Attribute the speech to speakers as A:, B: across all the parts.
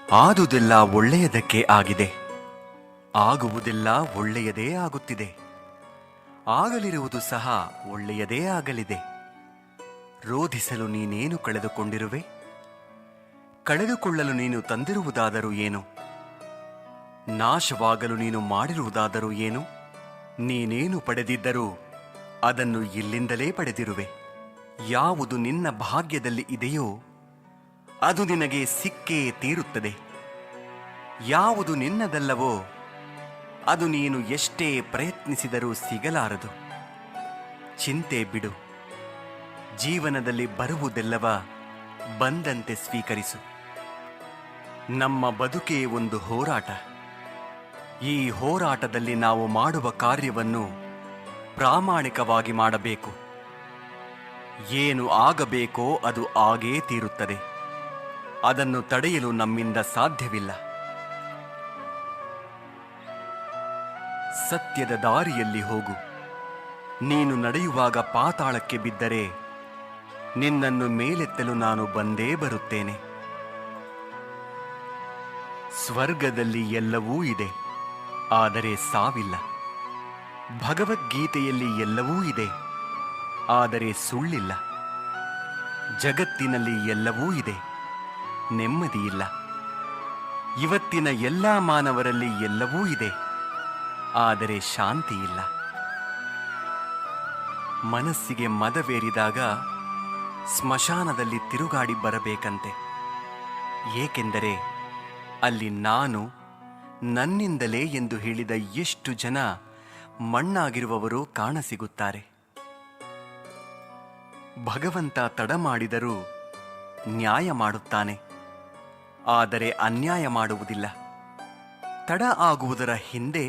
A: ಆದುದೆಲ್ಲ ಒಳ್ಳೆಯದಕ್ಕೆ ಆಗಿದೆ, ಆಗುವುದೆಲ್ಲ ಒಳ್ಳೆಯದೇ ಆಗುತ್ತಿದೆ, ಆಗಲಿರುವುದು ಸಹ ಒಳ್ಳೆಯದೇ ಆಗಲಿದೆ. ರೋಧಿಸಲು ನೀನೇನು ಕಳೆದುಕೊಂಡಿರುವೆ? ಕಳೆದುಕೊಳ್ಳಲು ನೀನು ತಂದಿರುವುದಾದರೂ ಏನು? ನಾಶವಾಗಲು ನೀನು ಮಾಡಿರುವುದಾದರೂ ಏನು? ನೀನೇನು ಪಡೆದಿದ್ದರೂ ಅದನ್ನು ಇಲ್ಲಿಂದಲೇ ಪಡೆದಿರುವೆ. ಯಾವುದು ನಿನ್ನ ಭಾಗ್ಯದಲ್ಲಿ ಇದೆಯೋ ಅದು ನಿನಗೆ ಸಿಕ್ಕೇ ತೀರುತ್ತದೆ. ಯಾವುದು ನಿನ್ನದಲ್ಲವೋ ಅದು ನೀನು ಎಷ್ಟೇ ಪ್ರಯತ್ನಿಸಿದರೂ ಸಿಗಲಾರದು. ಚಿಂತೆ ಬಿಡು. ಜೀವನದಲ್ಲಿ ಬರುವುದೆಲ್ಲವ ಬಂದಂತೆ ಸ್ವೀಕರಿಸು. ನಮ್ಮ ಬದುಕೇ ಒಂದು ಹೋರಾಟ. ಈ ಹೋರಾಟದಲ್ಲಿ ನಾವು ಮಾಡುವ ಕಾರ್ಯವನ್ನು ಪ್ರಾಮಾಣಿಕವಾಗಿ ಮಾಡಬೇಕು. ಏನು ಆಗಬೇಕೋ ಅದು ಆಗೇ ತೀರುತ್ತದೆ. ಅದನ್ನು ತಡೆಯಲು ನಮ್ಮಿಂದ ಸಾಧ್ಯವಿಲ್ಲ. ಸತ್ಯದ ದಾರಿಯಲ್ಲಿ ಹೋಗು. ನೀನು ನಡೆಯುವಾಗ ಪಾತಾಳಕ್ಕೆ ಬಿದ್ದರೆ ನಿನ್ನನ್ನು ಮೇಲೆತ್ತಲು ನಾನು ಬಂದೇ ಬರುತ್ತೇನೆ. ಸ್ವರ್ಗದಲ್ಲಿ ಎಲ್ಲವೂ ಇದೆ, ಆದರೆ ಸಾವಿಲ್ಲ. ಭಗವದ್ಗೀತೆಯಲ್ಲಿ ಎಲ್ಲವೂ ಇದೆ, ಆದರೆ ಸುಳ್ಳಿಲ್ಲ. ಜಗತ್ತಿನಲ್ಲಿ ಎಲ್ಲವೂ ಇದೆ, ನೆಮ್ಮದಿಯಿಲ್ಲ. ಇವತ್ತಿನ ಎಲ್ಲ ಮಾನವರಲ್ಲಿ ಎಲ್ಲವೂ ಇದೆ, ಆದರೆ ಶಾಂತಿ ಇಲ್ಲ. ಮನಸ್ಸಿಗೆ ಮದವೇರಿದಾಗ ಸ್ಮಶಾನದಲ್ಲಿ ತಿರುಗಾಡಿ ಬರಬೇಕಂತೆ. ಏಕೆಂದರೆ ಅಲ್ಲಿ ನಾನು ನನ್ನಿಂದಲೇ ಎಂದು ಹೇಳಿದ ಎಷ್ಟು ಜನ ಮಣ್ಣಾಗಿರುವವರು ಕಾಣಸಿಗುತ್ತಾರೆ. ಭಗವಂತ ತಡ ಮಾಡಿದರೂ ನ್ಯಾಯ ಮಾಡುತ್ತಾನೆ, ಆದರೆ ಅನ್ಯಾಯ ಮಾಡುವುದಿಲ್ಲ. ತಡ ಆಗುವುದರ ಹಿಂದೆ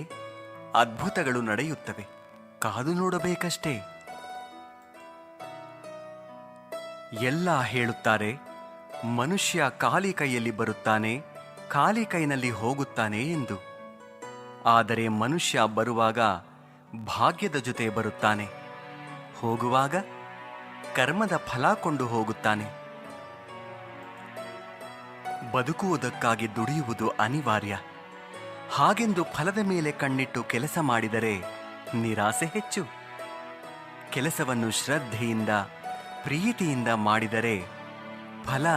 A: ಅದ್ಭುತಗಳು ನಡೆಯುತ್ತವೆ, ಕಾದು ನೋಡಬೇಕಷ್ಟೇ. ಎಲ್ಲ ಹೇಳುತ್ತಾರೆ, ಮನುಷ್ಯ ಖಾಲಿ ಕೈಯಲ್ಲಿ ಬರುತ್ತಾನೆ, ಖಾಲಿ ಕೈನಲ್ಲಿ ಹೋಗುತ್ತಾನೆ ಎಂದು. ಆದರೆ ಮನುಷ್ಯ ಬರುವಾಗ ಭಾಗ್ಯದ ಜೊತೆ ಬರುತ್ತಾನೆ, ಹೋಗುವಾಗ ಕರ್ಮದ ಫಲ ಕೊಂಡು ಹೋಗುತ್ತಾನೆ. ಬದುಕುವುದಕ್ಕಾಗಿ ದುಡಿಯುವುದು ಅನಿವಾರ್ಯ. ಹಾಗೆಂದು ಫಲದ ಮೇಲೆ ಕಣ್ಣಿಟ್ಟು ಕೆಲಸ ಮಾಡಿದರೆ ನಿರಾಸೆ ಹೆಚ್ಚು. ಕೆಲಸವನ್ನು ಶ್ರದ್ಧೆಯಿಂದ ಪ್ರೀತಿಯಿಂದ ಮಾಡಿದರೆ ಫಲ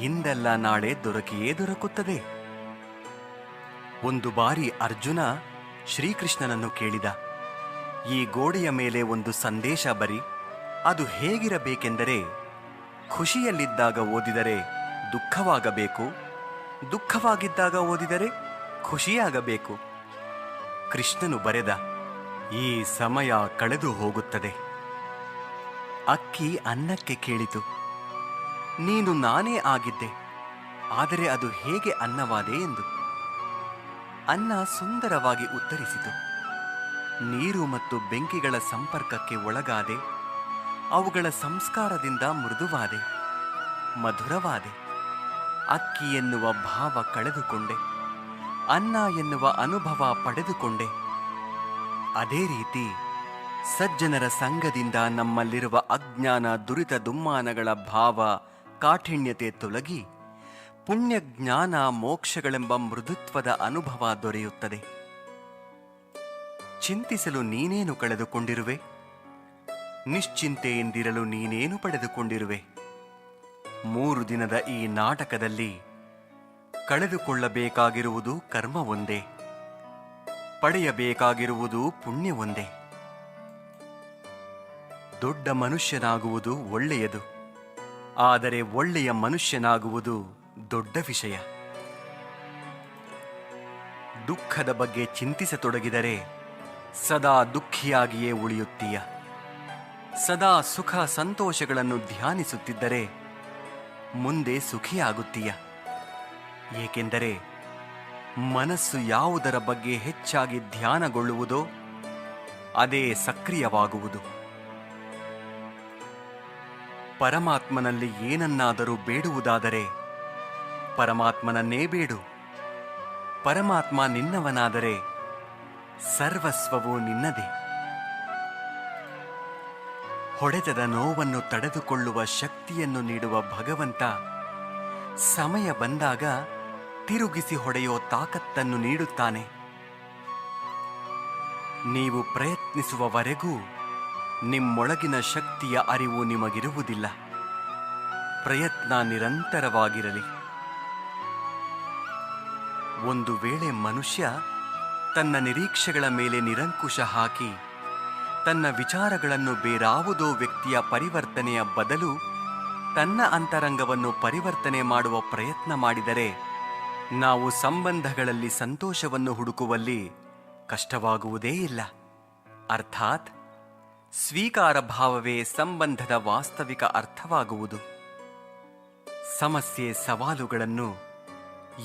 A: ಇಂದಲ್ಲ ನಾಳೆ ದೊರಕಿಯೇ ದೊರಕುತ್ತದೆ. ಒಂದು ಬಾರಿ ಅರ್ಜುನ ಶ್ರೀಕೃಷ್ಣನನ್ನು ಕೇಳಿದ, ಈ ಗೋಡೆಯ ಮೇಲೆ ಒಂದು ಸಂದೇಶ ಬರಿ. ಅದು ಹೇಗಿರಬೇಕೆಂದರೆ, ಖುಷಿಯಲ್ಲಿದ್ದಾಗ ಓದಿದರೆ ದುಃಖವಾಗಬೇಕು, ದುಃಖವಾಗಿದ್ದಾಗ ಓದಿದರೆ ಖುಷಿಯಾಗಬೇಕು. ಕೃಷ್ಣನು ಬರೆದ, ಈ ಸಮಯ ಕಳೆದು ಹೋಗುತ್ತದೆ. ಅಕ್ಕಿ ಅನ್ನಕ್ಕೆ ಕೇಳಿತು, ನೀನು ನಾನೇ ಆಗಿದ್ದೆ, ಆದರೆ ಅದು ಹೇಗೆ ಅನ್ನವಾದೆ ಎಂದು. ಅನ್ನ ಸುಂದರವಾಗಿ ಉತ್ತರಿಸಿತು, ನೀರು ಮತ್ತು ಬೆಂಕಿಗಳ ಸಂಪರ್ಕಕ್ಕೆ ಒಳಗಾದೆ, ಅವುಗಳ ಸಂಸ್ಕಾರದಿಂದ ಮೃದುವಾದೆ, ಮಧುರವಾದೆ. ಅಕ್ಕಿ ಎನ್ನುವ ಭಾವ ಕಳೆದುಕೊಂಡೆ, ಅನ್ನ ಎನ್ನುವ ಅನುಭವ ಪಡೆದುಕೊಂಡೆ. ಅದೇ ರೀತಿ ಸಜ್ಜನರ ಸಂಗದಿಂದ ನಮ್ಮಲ್ಲಿರುವ ಅಜ್ಞಾನ, ದುರಿತ, ದುಮ್ಮಾನಗಳ ಭಾವ, ಕಾಠಿಣ್ಯತೆ ತೊಲಗಿ ಪುಣ್ಯ, ಜ್ಞಾನ, ಮೋಕ್ಷಗಳೆಂಬ ಮೃದುತ್ವದ ಅನುಭವ ದೊರೆಯುತ್ತದೆ. ಚಿಂತಿಸಲು ನೀನೇನು ಕಳೆದುಕೊಂಡಿರುವೆ? ನಿಶ್ಚಿಂತೆಯಿಂದಿರಲು ನೀನೇನು ಪಡೆದುಕೊಂಡಿರುವೆ? 3 ದಿನದ ಈ ನಾಟಕದಲ್ಲಿ ಕಳೆದುಕೊಳ್ಳಬೇಕಾಗಿರುವುದು ಕರ್ಮ ಒಂದೇ, ಪಡೆಯಬೇಕಾಗಿರುವುದು ಪುಣ್ಯ ಒಂದೇ. ದೊಡ್ಡ ಮನುಷ್ಯನಾಗುವುದು ಒಳ್ಳೆಯದು, ಆದರೆ ಒಳ್ಳೆಯ ಮನುಷ್ಯನಾಗುವುದು ದೊಡ್ಡ ವಿಷಯ. ದುಃಖದ ಬಗ್ಗೆ ಚಿಂತಿಸತೊಡಗಿದರೆ ಸದಾ ದುಃಖಿಯಾಗಿಯೇ ಉಳಿಯುತ್ತೀಯ. ಸದಾ ಸುಖ ಸಂತೋಷಗಳನ್ನು ಧ್ಯಾನಿಸುತ್ತಿದ್ದರೆ ಮುಂದೆ ಸುಖಿಯಾಗುತ್ತೀಯ. ಏಕೆಂದರೆ ಮನಸ್ಸು ಯಾವುದರ ಬಗ್ಗೆ ಹೆಚ್ಚಾಗಿ ಧ್ಯಾನಗೊಳ್ಳುವುದೋ ಅದೇ ಸಕ್ರಿಯವಾಗುವುದು. ಪರಮಾತ್ಮನಲ್ಲಿ ಏನನ್ನಾದರೂ ಬೇಡುವುದಾದರೆ ಪರಮಾತ್ಮನನ್ನೇ ಬೇಡು. ಪರಮಾತ್ಮ ನಿನ್ನವನಾದರೆ ಸರ್ವಸ್ವವೂ ನಿನ್ನದೇ. ಹೊಡೆತದ ನೋವನ್ನು ತಡೆದುಕೊಳ್ಳುವ ಶಕ್ತಿಯನ್ನು ನೀಡುವ ಭಗವಂತ ಸಮಯ ಬಂದಾಗ ತಿರುಗಿಸಿ ಹೊಡೆಯೋ ತಾಕತ್ತನ್ನು ನೀಡುತ್ತಾನೆ. ನೀವು ಪ್ರಯತ್ನಿಸುವವರೆಗೂ ನಿಮ್ಮೊಳಗಿನ ಶಕ್ತಿಯ ಅರಿವು ನಿಮಗಿರುವುದಿಲ್ಲ. ಪ್ರಯತ್ನ ನಿರಂತರವಾಗಿರಲಿ. ಒಂದು ವೇಳೆ ಮನುಷ್ಯ ತನ್ನ ನಿರೀಕ್ಷೆಗಳ ಮೇಲೆ ನಿರಂಕುಶ ಹಾಕಿ ತನ್ನ ವಿಚಾರಗಳನ್ನು ಬೇರಾವುದೋ ವ್ಯಕ್ತಿಯ ಪರಿವರ್ತನೆಯ ಬದಲು ತನ್ನ ಅಂತರಂಗವನ್ನು ಪರಿವರ್ತನೆ ಮಾಡುವ ಪ್ರಯತ್ನ ಮಾಡಿದರೆ ನಾವು ಸಂಬಂಧಗಳಲ್ಲಿ ಸಂತೋಷವನ್ನು ಹುಡುಕುವಲ್ಲಿ ಕಷ್ಟವಾಗುವುದೇ ಇಲ್ಲ. ಅರ್ಥಾತ್ ಸ್ವೀಕಾರ ಭಾವವೇ ಸಂಬಂಧದ ವಾಸ್ತವಿಕ ಅರ್ಥವಾಗುವುದು. ಸಮಸ್ಯೆ ಸವಾಲುಗಳನ್ನು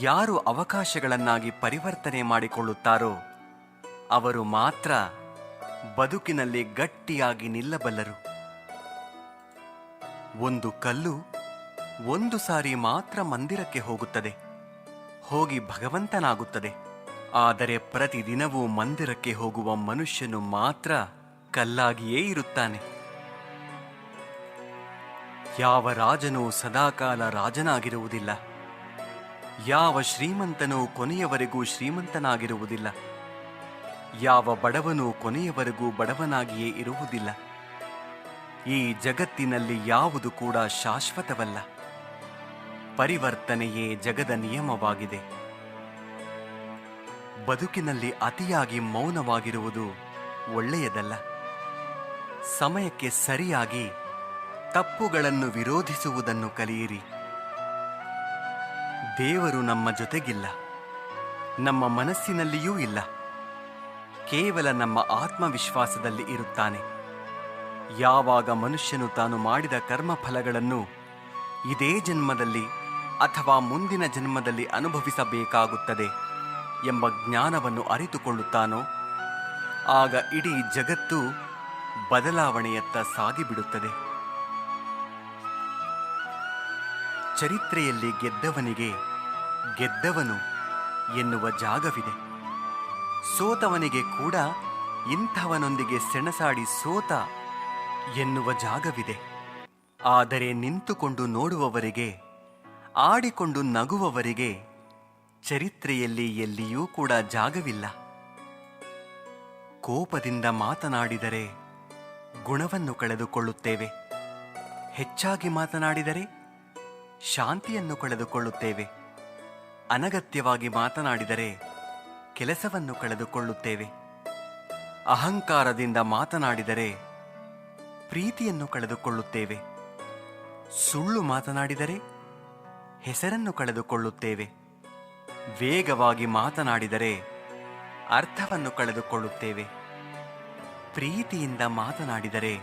A: ಯಾರು ಅವಕಾಶಗಳನ್ನಾಗಿ ಪರಿವರ್ತನೆ ಮಾಡಿಕೊಳ್ಳುತ್ತಾರೋ ಅವರು ಮಾತ್ರ ಬದುಕಿನಲ್ಲಿ ಗಟ್ಟಿಯಾಗಿ ನಿಲ್ಲಬಲ್ಲರು. ಒಂದು ಕಲ್ಲು ಒಂದು ಸಾರಿ ಮಾತ್ರ ಮಂದಿರಕ್ಕೆ ಹೋಗುತ್ತದೆ, ಹೋಗಿ ಭಗವಂತನಾಗುತ್ತದೆ. ಆದರೆ ಪ್ರತಿದಿನವೂ ಮಂದಿರಕ್ಕೆ ಹೋಗುವ ಮನುಷ್ಯನು ಮಾತ್ರ ಕಲ್ಲಾಗಿಯೇ ಇರುತ್ತಾನೆ. ಯಾವ ರಾಜನೂ ಸದಾಕಾಲ ರಾಜನಾಗಿರುವುದಿಲ್ಲ. ಯಾವ ಶ್ರೀಮಂತನೂ ಕೊನೆಯವರೆಗೂ ಶ್ರೀಮಂತನಾಗಿರುವುದಿಲ್ಲ. ಯಾವ ಬಡವನೂ ಕೊನೆಯವರೆಗೂ ಬಡವನಾಗಿಯೇ ಇರುವುದಿಲ್ಲ. ಈ ಜಗತ್ತಿನಲ್ಲಿ ಯಾವುದು ಕೂಡ ಶಾಶ್ವತವಲ್ಲ. ಪರಿವರ್ತನೆಯೇ ಜಗದ ನಿಯಮವಾಗಿದೆ. ಬದುಕಿನಲ್ಲಿ ಅತಿಯಾಗಿ ಮೌನವಾಗಿರುವುದು ಒಳ್ಳೆಯದಲ್ಲ. ಸಮಯಕ್ಕೆ ಸರಿಯಾಗಿ ತಪ್ಪುಗಳನ್ನು ವಿರೋಧಿಸುವುದನ್ನು ಕಲಿಯಿರಿ. ದೇವರು ನಮ್ಮ ಜೊತೆಗಿಲ್ಲ, ನಮ್ಮ ಮನಸ್ಸಿನಲ್ಲಿಯೂ ಇಲ್ಲ. ಕೇವಲ ನಮ್ಮ ಆತ್ಮವಿಶ್ವಾಸದಲ್ಲಿ ಇರುತ್ತಾನೆ. ಯಾವಾಗ ಮನುಷ್ಯನು ತಾನು ಮಾಡಿದ ಕರ್ಮಫಲಗಳನ್ನು ಇದೇ ಜನ್ಮದಲ್ಲಿ ಅಥವಾ ಮುಂದಿನ ಜನ್ಮದಲ್ಲಿ ಅನುಭವಿಸಬೇಕಾಗುತ್ತದೆ ಎಂಬ ಜ್ಞಾನವನ್ನು ಅರಿತುಕೊಳ್ಳುತ್ತಾನೋ ಆಗ ಇಡೀ ಜಗತ್ತು ಬದಲಾವಣೆಯತ್ತ ಸಾಗಿಬಿಡುತ್ತದೆ. ಚರಿತ್ರೆಯಲ್ಲಿ ಗೆದ್ದವನಿಗೆ ಗೆದ್ದವನು ಎನ್ನುವ ಜಾಗವಿದೆ. ಸೋತವನಿಗೆ ಕೂಡ ಇಂಥವನೊಂದಿಗೆ ಸೆಣಸಾಡಿ ಸೋತ ಎನ್ನುವ ಜಾಗವಿದೆ. ಆದರೆ ನಿಂತುಕೊಂಡು ನೋಡುವವರಿಗೆ, ಆಡಿಕೊಂಡು ನಗುವವರಿಗೆ ಚರಿತ್ರೆಯಲ್ಲಿ ಎಲ್ಲಿಯೂ ಕೂಡ ಜಾಗವಿಲ್ಲ. ಕೋಪದಿಂದ ಮಾತನಾಡಿದರೆ ಗುಣವನ್ನು ಕಳೆದುಕೊಳ್ಳುತ್ತೇವೆ. ಹೆಚ್ಚಾಗಿ ಮಾತನಾಡಿದರೆ ಶಾಂತಿಯನ್ನು ಕಳೆದುಕೊಳ್ಳುತ್ತೇವೆ. ಅನಗತ್ಯವಾಗಿ ಮಾತನಾಡಿದರೆ ಕೆಲಸವನ್ನು ಕಳೆದುಕೊಳ್ಳುತ್ತೇವೆ. ಅಹಂಕಾರದಿಂದ ಮಾತನಾಡಿದರೆ ಪ್ರೀತಿಯನ್ನು ಕಳೆದುಕೊಳ್ಳುತ್ತೇವೆ. ಸುಳ್ಳು ಮಾತನಾಡಿದರೆ ಹೆಸರನ್ನು ಕಳೆದುಕೊಳ್ಳುತ್ತೇವೆ. ವೇಗವಾಗಿ ಮಾತನಾಡಿದರೆ ಅರ್ಥವನ್ನು ಕಳೆದುಕೊಳ್ಳುತ್ತೇವೆ. ಪ್ರೀತಿಯಿಂದ ಮಾತನಾಡಿದರೆ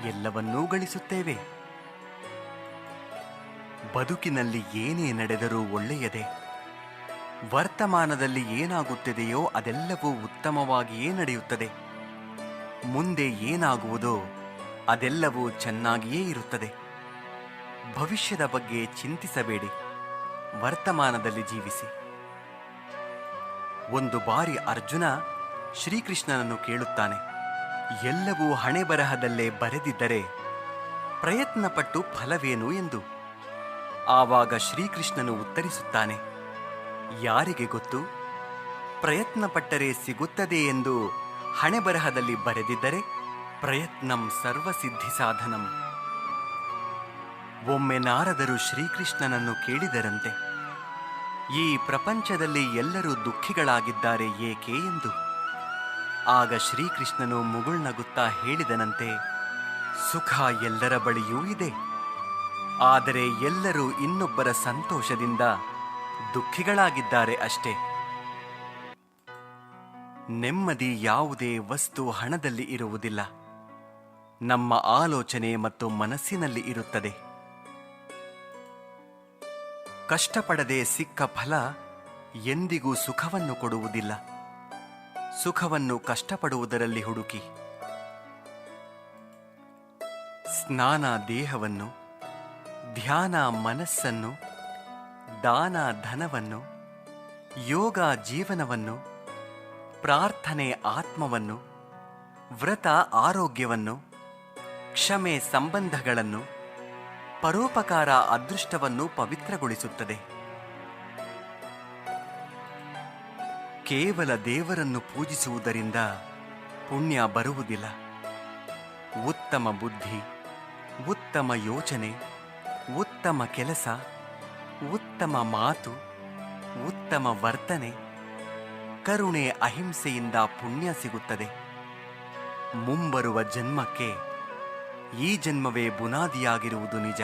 A: ಎಲ್ಲವನ್ನೂ ಗಳಿಸುತ್ತೇವೆ. ಬದುಕಿನಲ್ಲಿ ಏನೇ ನಡೆದರೂ ಒಳ್ಳೆಯದೇ. ವರ್ತಮಾನದಲ್ಲಿ ಏನಾಗುತ್ತಿದೆಯೋ ಅದೆಲ್ಲವೂ ಉತ್ತಮವಾಗಿಯೇ ನಡೆಯುತ್ತದೆ. ಮುಂದೆ ಏನಾಗುವುದೋ ಅದೆಲ್ಲವೂ ಚೆನ್ನಾಗಿಯೇ ಇರುತ್ತದೆ. ಭವಿಷ್ಯದ ಬಗ್ಗೆ ಚಿಂತಿಸಬೇಡಿ, ವರ್ತಮಾನದಲ್ಲಿ ಜೀವಿಸಿ. ಒಂದು ಬಾರಿ ಅರ್ಜುನ ಶ್ರೀಕೃಷ್ಣನನ್ನು ಕೇಳುತ್ತಾನೆ, ಎಲ್ಲವೂ ಹಣೆಬರಹದಲ್ಲೇ ಬರೆದಿದ್ದರೆ ಪ್ರಯತ್ನಪಟ್ಟು ಫಲವೇನು ಎಂದು. ಆವಾಗ ಶ್ರೀಕೃಷ್ಣನು ಉತ್ತರಿಸುತ್ತಾನೆ, ಯಾರಿಗೆ ಗೊತ್ತು, ಪ್ರಯತ್ನಪಟ್ಟರೆ ಸಿಗುತ್ತದೆ ಎಂದು ಹಣೆಬರಹದಲ್ಲಿ ಬರೆದಿದ್ದರೆ ಪ್ರಯತ್ನಂ ಸರ್ವಸಿದ್ಧಿ ಸಾಧನಂ. ಒಮ್ಮೆ ನಾರದರು ಶ್ರೀಕೃಷ್ಣನನ್ನು ಕೇಳಿದರಂತೆ, ಈ ಪ್ರಪಂಚದಲ್ಲಿ ಎಲ್ಲರೂ ದುಃಖಿಗಳಾಗಿದ್ದಾರೆ ಏಕೆ ಎಂದು. ಆಗ ಶ್ರೀಕೃಷ್ಣನು ಮುಗುಳ್ನಗುತ್ತಾ ಹೇಳಿದನಂತೆ, ಸುಖ ಎಲ್ಲರ ಬಳಿಯೂ ಇದೆ, ಆದರೆ ಎಲ್ಲರೂ ಇನ್ನೊಬ್ಬರ ಸಂತೋಷದಿಂದ ದುಃಖಿಗಳಾಗಿದ್ದಾರೆ ಅಷ್ಟೇ. ನೆಮ್ಮದಿ ಯಾವುದೇ ವಸ್ತು ಹಣದಲ್ಲಿ ಇರುವುದಿಲ್ಲ, ನಮ್ಮ ಆಲೋಚನೆ ಮತ್ತು ಮನಸ್ಸಿನಲ್ಲಿ ಇರುತ್ತದೆ. ಕಷ್ಟಪಡದೆ ಸಿಕ್ಕ ಫಲ ಎಂದಿಗೂ ಸುಖವನ್ನು ಕೊಡುವುದಿಲ್ಲ. ಸುಖವನ್ನು ಕಷ್ಟಪಡುವುದರಲ್ಲಿ ಹುಡುಕಿ. ಸ್ನಾನ ದೇಹವನ್ನು, ಧ್ಯಾನ ಮನಸ್ಸನ್ನು, ದಾನ ಧನವನ್ನು, ಯೋಗ ಜೀವನವನ್ನು, ಪ್ರಾರ್ಥನೆ ಆತ್ಮವನ್ನು, ವ್ರತ ಆರೋಗ್ಯವನ್ನು, ಕ್ಷಮೆ ಸಂಬಂಧಗಳನ್ನು, ಪರೋಪಕಾರ ಅದೃಷ್ಟವನ್ನು ಪವಿತ್ರಗೊಳಿಸುತ್ತದೆ. ಕೇವಲ ದೇವರನ್ನು ಪೂಜಿಸುವುದರಿಂದ ಪುಣ್ಯ ಬರುವುದಿಲ್ಲ. ಉತ್ತಮ ಬುದ್ಧಿ, ಉತ್ತಮ ಯೋಚನೆ, ಉತ್ತಮ ಕೆಲಸ, ಉತ್ತಮ ಮಾತು, ಉತ್ತಮ ವರ್ತನೆ, ಕರುಣೆ, ಅಹಿಂಸೆಯಿಂದ ಪುಣ್ಯ ಸಿಗುತ್ತದೆ. ಮುಂಬರುವ ಜನ್ಮಕ್ಕೆ ಈ ಜನ್ಮವೇ ಬುನಾದಿಯಾಗಿರುವುದು ನಿಜ.